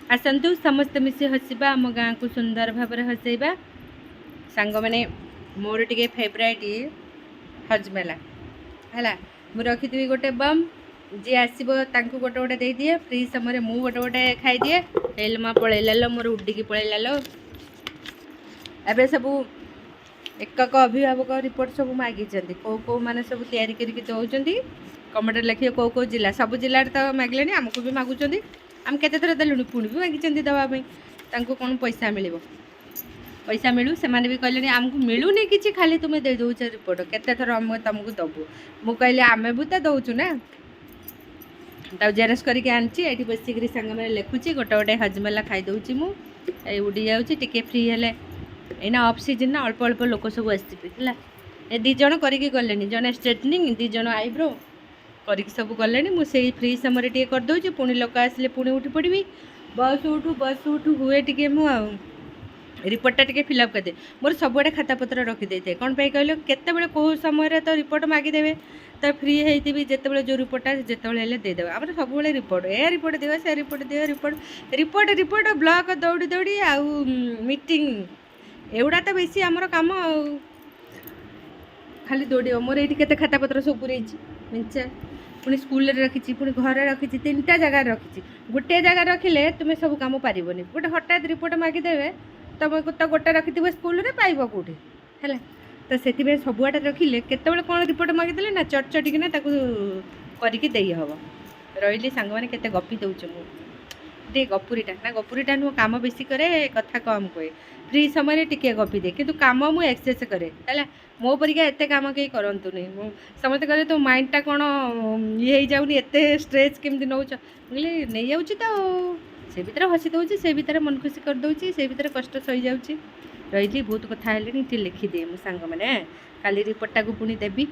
आसतु समस्ते मिसी हसवा आम गाँ को सुंदर भाव हसैबा सांग मैंने मोर टे फेवरेट हजमेला है मुझे रखी गोटे बम जी आसो गोटे गोटे दे दिए फ्री समय मु गोटे गोटे खाईदिए हेल माँ पलैला लो मोर उडिकी पलैला एबे सबू एकक अभिभावक रिपोर्ट सब मागी कौ कौ मैंने सब तैयारी करके दौरान कमेंट लिखिए कौ कौ जिला सब जिले तो मागिले आमको भी मागुंट आम के देलुँ पुणी भी मागी दवाई कौन पैसा मिल पैसा मिलू से भी कहले आमको मिलूनी कि खाली तुम्हें दे दौच रिपोर्ट केते थर आम तुमको दबू मु कहली आम भी तो दौचु ना जेरक्स करके आनी बसिक सांग मैंने लिखुची गोटे गोटे हजमेला खाईदे मुझे उड़ी जाऊँगी टी फ्री हेले एना ऑफ सीजन ना अल्प अल्प लोक सब आसला ए दी जन करके गले जन स्ट्रेटनिंग दी जन आईब्रो करके सब गले मुझे फ्री समय टे करदे पुणी लोक आसिले पुणी उठी पड़ी बस उठू हुए टी मु रिपोर्टा टे फिलअप करदे मोर सबुआड़े खाता पत्र रखीदे थे कौन पे कहल केत कौ समय तो रिपोर्ट मागिदेवे तो फ्री होती जिते जो रिपोर्टा जिते देदेव आम सब रिपोर्ट ए रिपोर्ट दिव से रिपोर्ट दिव रिपोर्ट रिपोर्ट रिपोर्ट ब्लॉक दौड़ी दौड़ी आउ मीटिंग एगुड़ा तो बेसी आमर कम खाली दौड़ मोर ये के खाता पत्र सब पूरे मिंचा पुणी स्कूल रखी पुणी घर रखी 3टा जगह रखी गोटे जगह रखिले तुम्हें सब कम पारबनी गोटे हठात रिपोर्ट मागिदेवे तुमको तो गोटे रखी स्कूल में पाइब कौटे है तो से सबुआटे रखिले केतबेले कौन रिपोर्ट मागिदेले ना चट चटिकिना करके देहब रही सांग मैंने केते गपी दौच मुझे गपुरीटा ना गपुरीटा नुह काम बेसी करे कथा कम कहे फ्री समय टिके गपी दे कि काम मुझे एक्सेस करे है मो परिका एत काम कहीं करतु नहीं समस्त कहे तो माइंडटा कौन ये जाऊनी एत स्ट्रेस केमती नौ बोले नहीं जाऊँगी तो से भीतर हसी दूसरी से भीतर मन खुशी करदे से भीतर कष्ट सही जाऊँगी रही बहुत कथा लिखिदे मो सांग मैंने काली रिपोर्टा को पुणी देवी